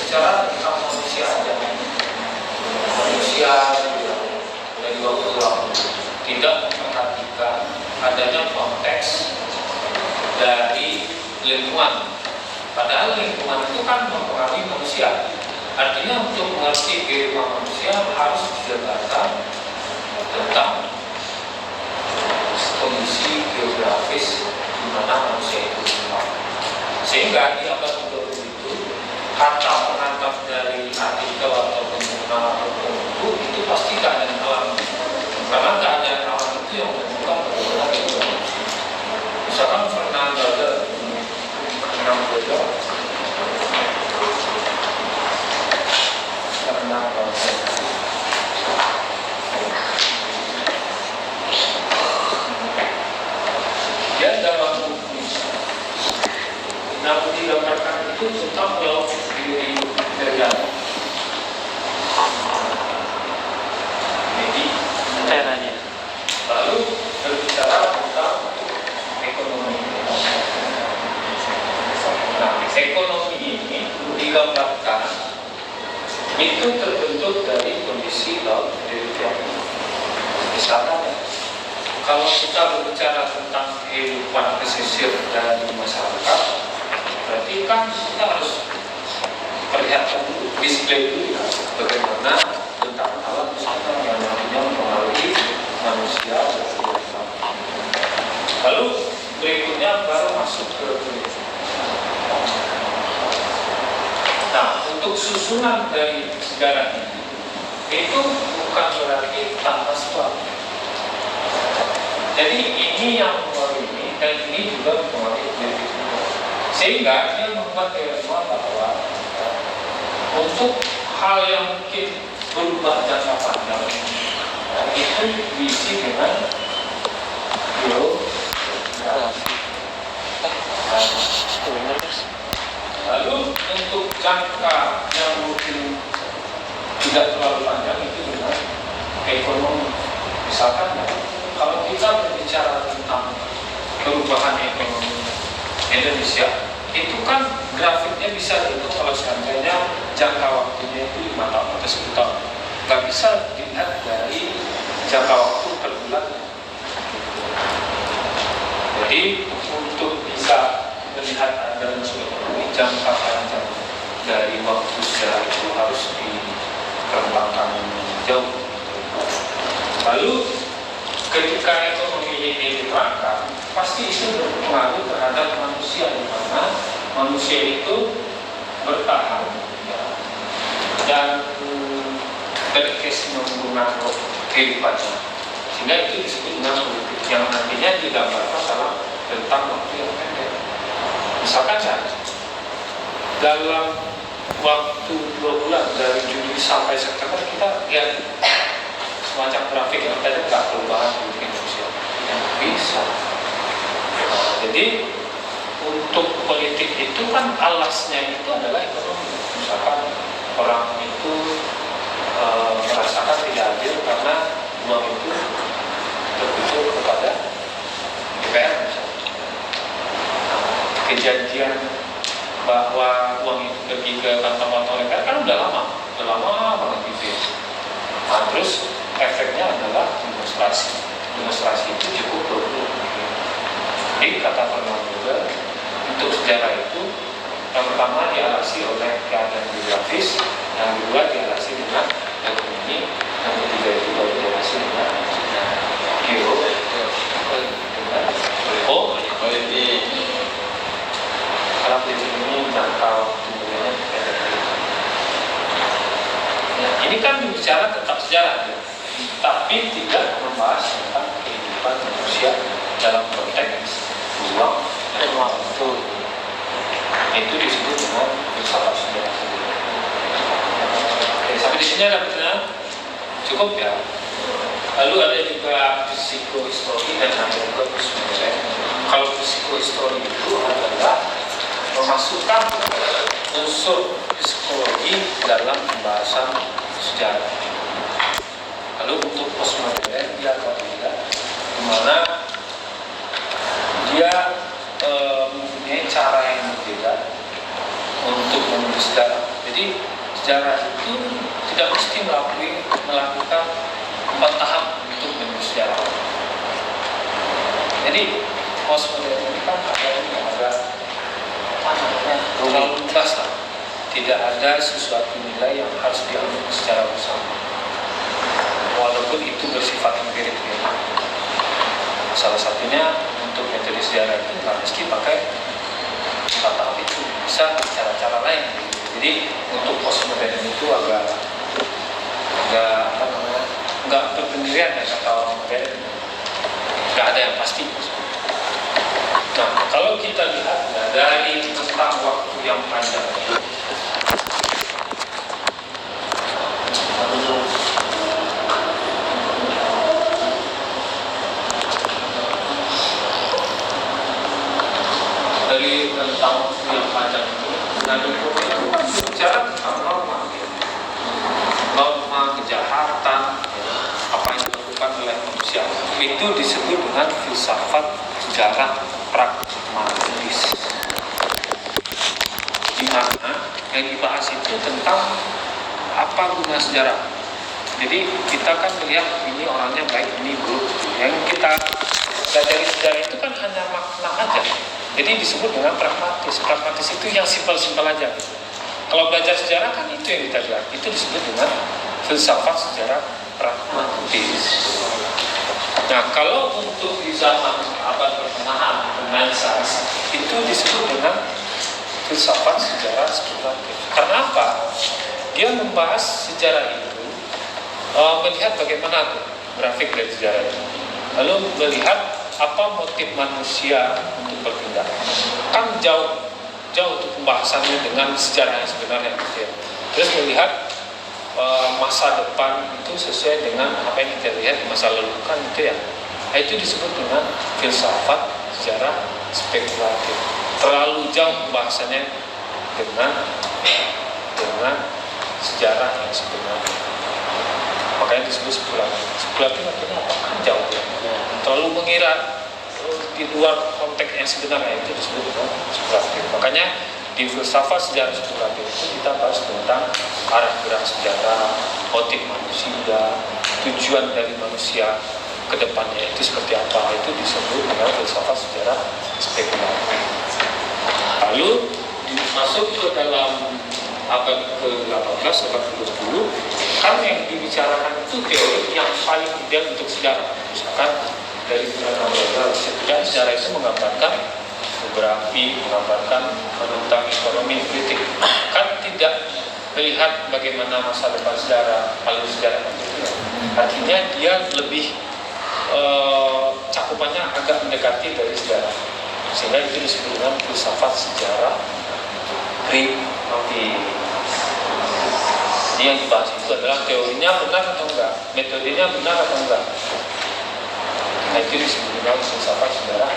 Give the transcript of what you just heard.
berbicara tentang manusia aja, manusia dari waktu ke waktu tidak memperhatikan adanya konteks dari lingkungan. Padahal lingkungan itu kan mempengaruhi manusia. Artinya untuk mengerti kehidupan manusia harus dijelaskan tentang kondisi geografis di mana manusia itu tinggal. Sehingga di abad 20 itu kata pengantar dari artikel ataupun nama tertentu itu pasti keadaan alam. Karena keadaan alam itu yang menentukan bagaimana kehidupan manusia. Misalkan Fernand Braudel, dia dalam buku yang digambarkan itu tentang pulau diri negara. Jadi daerahnya. Lalu berbicara tentang ekonomi. Nah, ekonomi ini digambarkan itu terbentuk dari kondisi laut teritorial. Misalnya, kalau kita berbicara tentang kehidupan pesisir dari masyarakat, berarti kan kita harus perlihatkan dulu, display dulu ya, bagaimana tentang alam misalnya yang nantinya mempengaruhi manusia. Lalu berikutnya baru masuk ke nah, untuk susunan dari sejarah ini itu bukan berarti tanpa sebab. Jadi ini yang mempengaruhi ini dan ini juga mempengaruhi ini. Sehingga dia membuat teorema bahwa untuk hal yang mungkin berubah jangka panjang itu diisi dengan lalu untuk jangka yang mungkin tidak terlalu panjang itu dengan ekonomi. Misalkan kalau kita berbicara tentang perubahan ekonomi Indonesia, itu kan grafiknya bisa dihitung kalau seandainya jangka waktunya itu 5 tahun atau 10 tahun. Nggak bisa dilihat dari jangka waktu per bulan. Jadi untuk bisa melihat ada unsur ekonomi jangka panjang dari waktu sejarah itu harus dikembangkan jauh. Lalu ketika ekonomi ini diterapkan, pasti itu berpengaruh terhadap manusia, di mana manusia itu bertahan ya, dan berkesinambungan kehidupannya, sehingga itu disebut dengan politik yang nantinya digambarkan dalam tentang waktu yang pendek. Misalkan saja dalam waktu 2 bulan dari Juli sampai September kita lihat semacam grafik yang tadi nggak perubahan di Indonesia yang bisa. Jadi untuk politik itu kan alasnya itu adalah ekonomi. Misalkan orang itu merasakan tidak adil karena uang itu terkucur kepada DPR misalnya. Kejadian bahwa uang itu pergi ke kantong-kantong DPR kan udah lama banget gitu ya. Nah, terus efeknya adalah demonstrasi itu cukup berubah. Jadi kata Fernand Braudel, untuk sejarah itu yang pertama dialasi oleh keadaan geografis, yang kedua dialasi dengan ekonomi, yang ketiga itu baru dialasi dengan politik. Karena politik ini jangka waktunya pendek. Nah, ini kan bicara tentang sejarah, ya, tapi tidak membahas tentang kehidupan manusia dalam konteks ruang dan waktu. Itu disebut dengan filsafat sejarah. Oke, sampai di sini ada pertanyaan? Cukup ya. Lalu ada juga psikohistori dan ada juga psikologi. Kalau psikohistori itu adalah memasukkan unsur psikologi dalam pembahasan sejarah. Lalu untuk postmodern dia berbeda, di mana dia mempunyai cara yang berbeda untuk menulis sejarah. Jadi Jadi sejarah itu tidak mesti melakukan 4 tahap untuk menulis sejarah. Jadi postmodern ini kan ada terlalu luas lah. Tidak ada sesuatu nilai yang harus diambil secara bersama. Walaupun itu bersifat empirik ya. Salah satunya untuk metode sejarah itu nggak mesti pakai 4 tahap itu, bisa cara-cara lain. Jadi untuk postmodern itu agak nggak berpendirian ya kata orang modern, nggak ada yang pasti. Nah kalau kita lihat dari tentang waktu yang panjang dari tentang waktu yang panjang itu, nah itu bicara tentang norma kejahatan, apa yang dilakukan oleh manusia, itu disebut dengan filsafat sejarah pragmatis. Di mana yang dibahas itu tentang apa guna sejarah. Jadi kita kan melihat ini orangnya baik, ini buruk. Yang kita dari sejarah itu kan hanya makna aja. Jadi disebut dengan pragmatis. Pragmatis itu yang simpel-simpel aja. Kalau belajar sejarah kan itu yang kita lihat. Itu disebut dengan filsafat sejarah pragmatis. Nah, kalau untuk di zaman abad pertengahan Renaissance itu disebut dengan filsafat sejarah spekulatif. Karena apa? Dia membahas sejarah itu, melihat bagaimana tuh grafik dari sejarah itu. Lalu melihat apa motif manusia untuk berpindah. Kan jauh untuk pembahasannya dengan sejarah yang sebenarnya gitu ya. Terus melihat masa depan itu sesuai dengan apa yang kita lihat di masa lalu kan gitu ya. Nah, itu disebut dengan filsafat sejarah spekulatif. Terlalu jauh pembahasannya dengan sejarah yang sebenarnya. Makanya disebut spekulatif. Spekulatif artinya apa? Kan jauh ya. Terlalu mengira di luar konteks yang sebenarnya, itu disebut dengan spekulatif. Makanya di filsafat sejarah spekulatif itu kita bahas tentang arah gerak sejarah, motif manusia, tujuan dari manusia ke depannya itu seperti apa, itu disebut dengan filsafat sejarah spekulatif. Lalu masuk ke dalam abad ke-18, abad ke-20, kan yang dibicarakan itu teori yang paling ideal untuk sejarah. Misalkan dari bulan sejarah itu menggambarkan geografi, menggambarkan tentang ekonomi, politik. Kan tidak melihat bagaimana masa depan sejarah, alur sejarah. Artinya dia lebih cakupannya agak mendekati dari sejarah. Sehingga itu disebut dengan filsafat sejarah pragmatis. Ini yang dibahas itu adalah teorinya benar atau enggak, metodenya benar atau enggak. Nah, itu disebut dengan filsafat sejarah